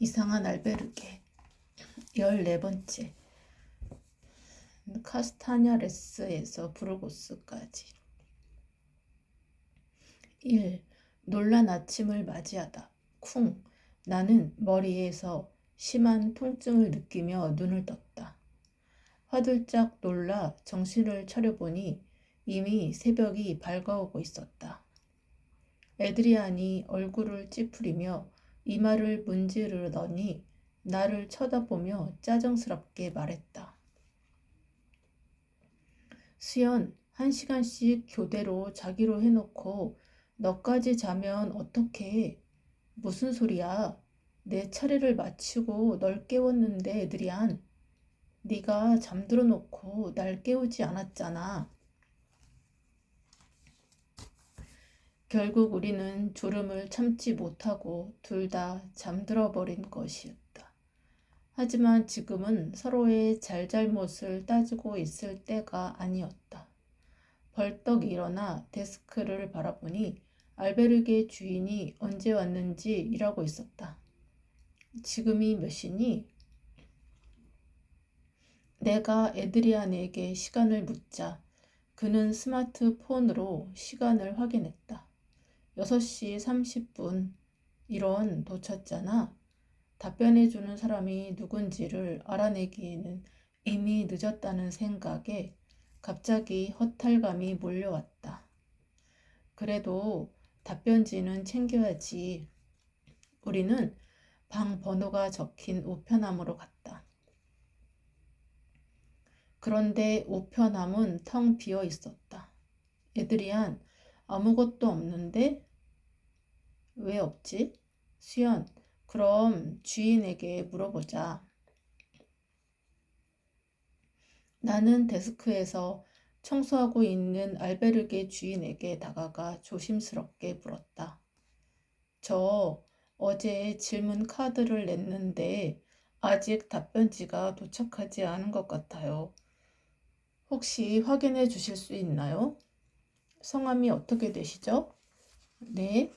이상한 알베르게 14번째 카스타냐레스에서 부르고스까지 1. 놀란 아침을 맞이하다. 쿵. 나는 머리에서 심한 통증을 느끼며 눈을 떴다. 화들짝 놀라 정신을 차려보니 이미 새벽이 밝아오고 있었다. 에드리안이 얼굴을 찌푸리며 이마를 문지르더니 나를 쳐다보며 짜증스럽게 말했다. 수연, 1시간씩 교대로 자기로 해놓고 너까지 자면 어떡해? 무슨 소리야? 내 차례를 마치고 널 깨웠는데 에드리안. 네가 잠들어 놓고 날 깨우지 않았잖아. 결국 우리는 졸음을 참지 못하고 둘 다 잠들어 버린 것이었다. 하지만 지금은 서로의 잘잘못을 따지고 있을 때가 아니었다. 벌떡 일어나 데스크를 바라보니 알베르게 주인이 언제 왔는지 일하고 있었다. 지금이 몇 시니? 내가 에드리안에게 시간을 묻자 그는 스마트폰으로 시간을 확인했다. 6시 30분. 이런 놓쳤잖아. 답변해주는 사람이 누군지를 알아내기에는 이미 늦었다는 생각에 갑자기 허탈감이 몰려왔다. 그래도 답변지는 챙겨야지. 우리는 방 번호가 적힌 우편함으로 갔다. 그런데 우편함은 텅 비어 있었다. 에드리안, 아무것도 없는데? 왜 없지? 수연, 그럼 주인에게 물어보자. 나는 데스크에서 청소하고 있는 알베르게 주인에게 다가가 조심스럽게 물었다. 저 어제 질문 카드를 냈는데 아직 답변지가 도착하지 않은 것 같아요. 혹시 확인해 주실 수 있나요? 성함이 어떻게 되시죠? 네.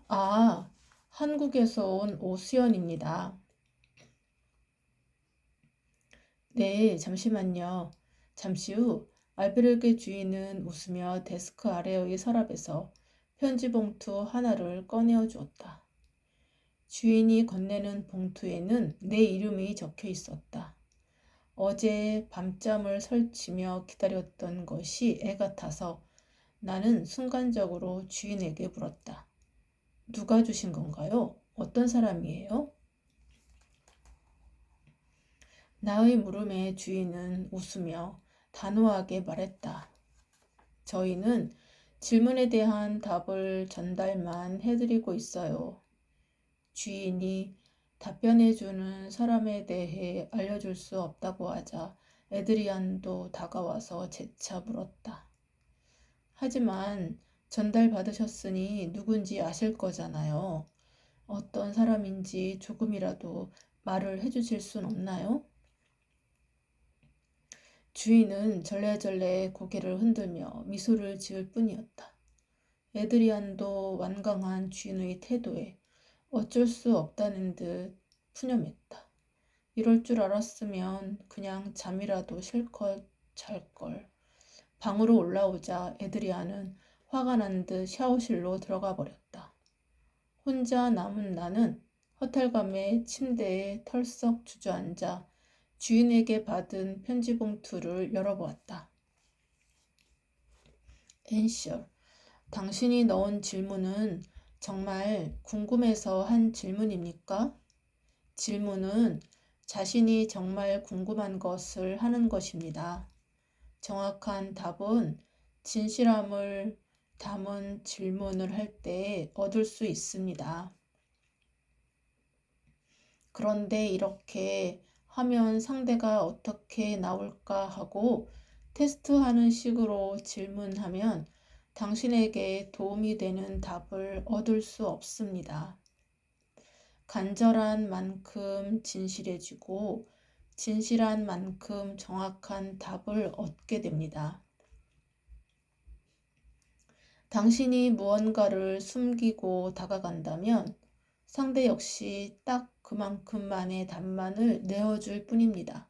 아, 한국에서 온 오수연입니다. 네, 잠시만요. 잠시 후 알베르게 주인은 웃으며 데스크 아래의 서랍에서 편지 봉투 하나를 꺼내어 주었다. 주인이 건네는 봉투에는 내 이름이 적혀 있었다. 어제 밤잠을 설치며 기다렸던 것이 애 같아서 나는 순간적으로 주인에게 물었다. 누가 주신 건가요? 어떤 사람이에요? 나의 물음에 주인은 웃으며 단호하게 말했다. 저희는 질문에 대한 답을 전달만 해드리고 있어요. 주인이 답변해주는 사람에 대해 알려줄 수 없다고 하자 에드리안도 다가와서 재차 물었다. 하지만 전달받으셨으니 누군지 아실 거잖아요. 어떤 사람인지 조금이라도 말을 해주실 순 없나요? 주인은 절레절레 고개를 흔들며 미소를 지을 뿐이었다. 에드리안도 완강한 주인의 태도에 어쩔 수 없다는 듯 푸념했다. 이럴 줄 알았으면 그냥 잠이라도 실컷 잘걸. 방으로 올라오자 에드리안은 화가 난 듯 샤워실로 들어가 버렸다. 혼자 남은 나는 허탈감에 침대에 털썩 주저앉아 주인에게 받은 편지 봉투를 열어보았다. 앤셔, 당신이 넣은 질문은 정말 궁금해서 한 질문입니까? 질문은 자신이 정말 궁금한 것을 하는 것입니다. 정확한 답은 진실함을 담은 질문을 할 때 얻을 수 있습니다. 그런데 이렇게 하면 상대가 어떻게 나올까 하고 테스트하는 식으로 질문하면 당신에게 도움이 되는 답을 얻을 수 없습니다. 간절한 만큼 진실해지고 진실한 만큼 정확한 답을 얻게 됩니다. 당신이 무언가를 숨기고 다가간다면 상대 역시 딱 그만큼만의 답만을 내어줄 뿐입니다.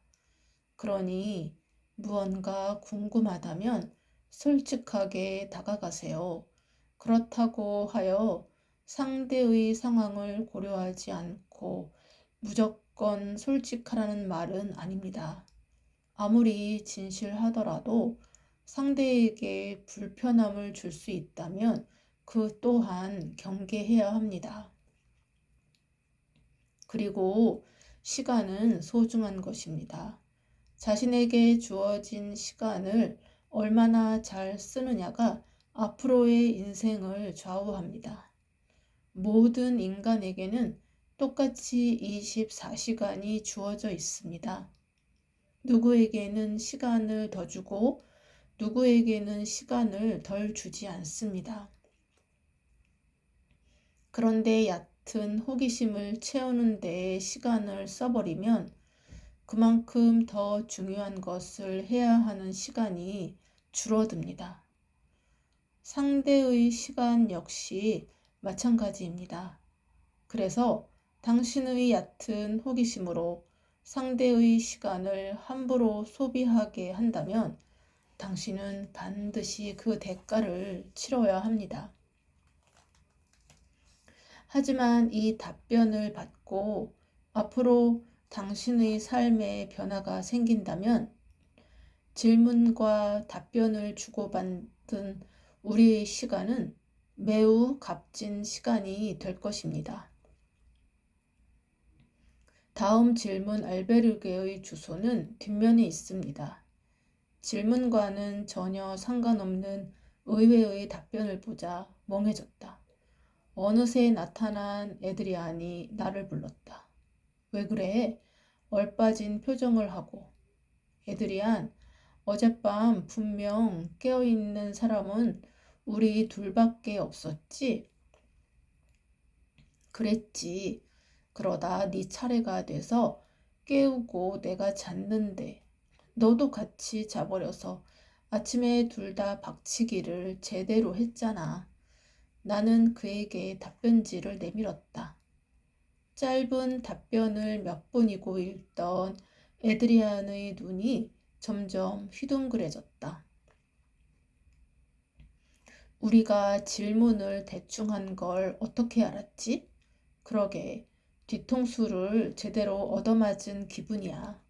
그러니 무언가 궁금하다면 솔직하게 다가가세요. 그렇다고 하여 상대의 상황을 고려하지 않고 무조건 솔직하라는 말은 아닙니다. 아무리 진실하더라도 상대에게 불편함을 줄 수 있다면 그 또한 경계해야 합니다. 그리고 시간은 소중한 것입니다. 자신에게 주어진 시간을 얼마나 잘 쓰느냐가 앞으로의 인생을 좌우합니다. 모든 인간에게는 똑같이 24시간이 주어져 있습니다. 누구에게는 시간을 더 주고 누구에게는 시간을 덜 주지 않습니다. 그런데 얕은 호기심을 채우는 데에 시간을 써버리면 그만큼 더 중요한 것을 해야 하는 시간이 줄어듭니다. 상대의 시간 역시 마찬가지입니다. 그래서 당신의 얕은 호기심으로 상대의 시간을 함부로 소비하게 한다면 당신은 반드시 그 대가를 치러야 합니다. 하지만 이 답변을 받고 앞으로 당신의 삶에 변화가 생긴다면 질문과 답변을 주고받은 우리의 시간은 매우 값진 시간이 될 것입니다. 다음 질문 알베르게의 주소는 뒷면에 있습니다. 질문과는 전혀 상관없는 의외의 답변을 보자 멍해졌다. 어느새 나타난 에드리안이 나를 불렀다. 왜 그래? 얼빠진 표정을 하고. 에드리안, 어젯밤 분명 깨어있는 사람은 우리 둘밖에 없었지? 그랬지. 그러다 네 차례가 돼서 깨우고 내가 잤는데 너도 같이 자버려서 아침에 둘 다 박치기를 제대로 했잖아. 나는 그에게 답변지를 내밀었다. 짧은 답변을 몇 분이고 읽던 에드리안의 눈이 점점 휘둥그레졌다. 우리가 질문을 대충 한 걸 어떻게 알았지? 그러게 뒤통수를 제대로 얻어맞은 기분이야.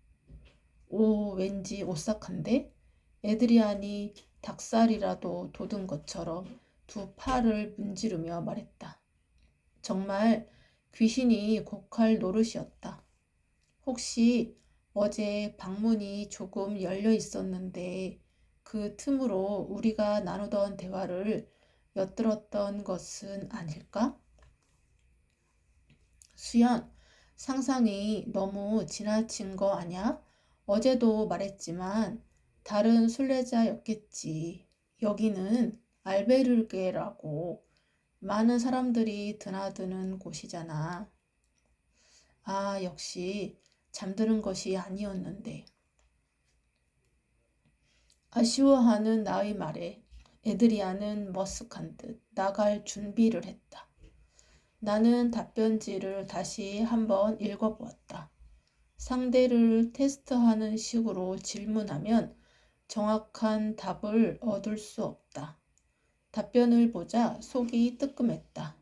오, 왠지 오싹한데? 에드리안이 닭살이라도 돋은 것처럼 두 팔을 문지르며 말했다. 정말 귀신이 곡할 노릇이었다. 혹시 어제 방문이 조금 열려 있었는데 그 틈으로 우리가 나누던 대화를 엿들었던 것은 아닐까? 수연, 상상이 너무 지나친 거 아냐? 어제도 말했지만 다른 순례자였겠지. 여기는 알베르게라고 많은 사람들이 드나드는 곳이잖아. 아, 역시 잠드는 것이 아니었는데. 아쉬워하는 나의 말에 에드리안은 머쓱한 듯 나갈 준비를 했다. 나는 답변지를 다시 한번 읽어보았다. 상대를 테스트하는 식으로 질문하면 정확한 답을 얻을 수 없다. 답변을 보자 속이 뜨끔했다.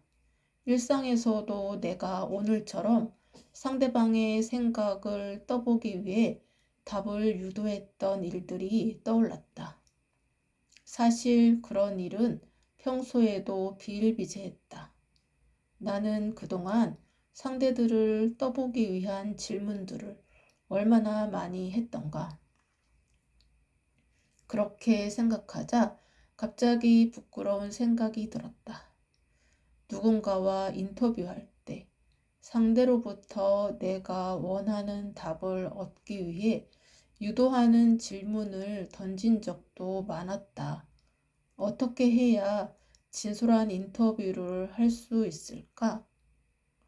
일상에서도 내가 오늘처럼 상대방의 생각을 떠보기 위해 답을 유도했던 일들이 떠올랐다. 사실 그런 일은 평소에도 비일비재했다. 나는 그동안 상대들을 떠보기 위한 질문들을 얼마나 많이 했던가. 그렇게 생각하자 갑자기 부끄러운 생각이 들었다. 누군가와 인터뷰할 때 상대로부터 내가 원하는 답을 얻기 위해 유도하는 질문을 던진 적도 많았다. 어떻게 해야 진솔한 인터뷰를 할 수 있을까?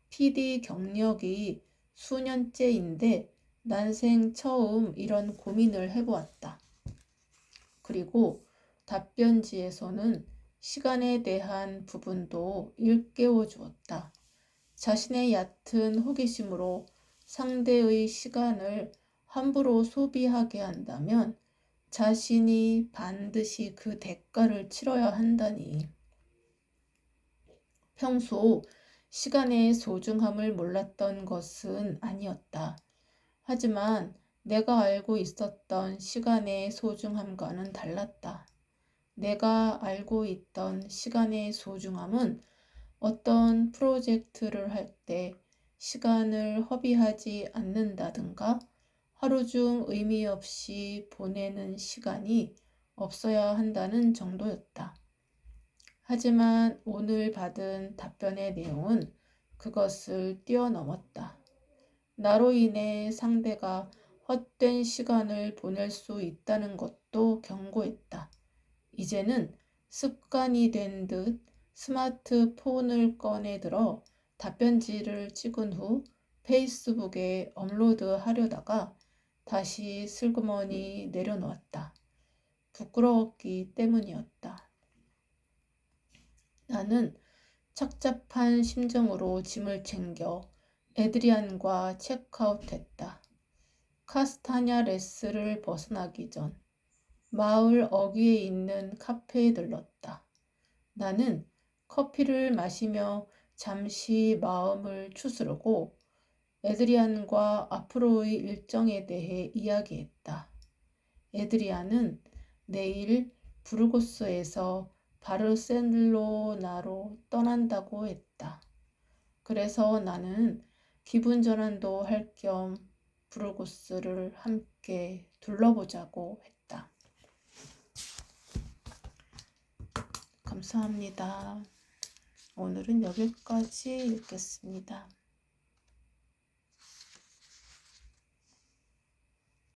PD 경력이 수년째인데 난생 처음 이런 고민을 해보았다. 그리고 답변지에서는 시간에 대한 부분도 일깨워 주었다. 자신의 얕은 호기심으로 상대의 시간을 함부로 소비하게 한다면 자신이 반드시 그 대가를 치러야 한다니. 평소 시간의 소중함을 몰랐던 것은 아니었다. 하지만 내가 알고 있었던 시간의 소중함과는 달랐다. 내가 알고 있던 시간의 소중함은 어떤 프로젝트를 할 때 시간을 허비하지 않는다든가 하루 중 의미 없이 보내는 시간이 없어야 한다는 정도였다. 하지만 오늘 받은 답변의 내용은 그것을 뛰어넘었다. 나로 인해 상대가 헛된 시간을 보낼 수 있다는 것도 경고했다. 이제는 습관이 된 듯 스마트폰을 꺼내들어 답변지를 찍은 후 페이스북에 업로드하려다가 다시 슬그머니 내려놓았다. 부끄러웠기 때문이었다. 나는 착잡한 심정으로 짐을 챙겨 에드리안과 체크아웃했다. 카스타냐레스를 벗어나기 전 마을 어귀에 있는 카페에 들렀다. 나는 커피를 마시며 잠시 마음을 추스르고 에드리안과 앞으로의 일정에 대해 이야기했다. 에드리안은 내일 부르고스에서 바르셀로나로 떠난다고 했다. 그래서 나는 기분 전환도 할 겸 부르고스를 함께 둘러보자고 했다. 감사합니다. 오늘은 여기까지 읽겠습니다.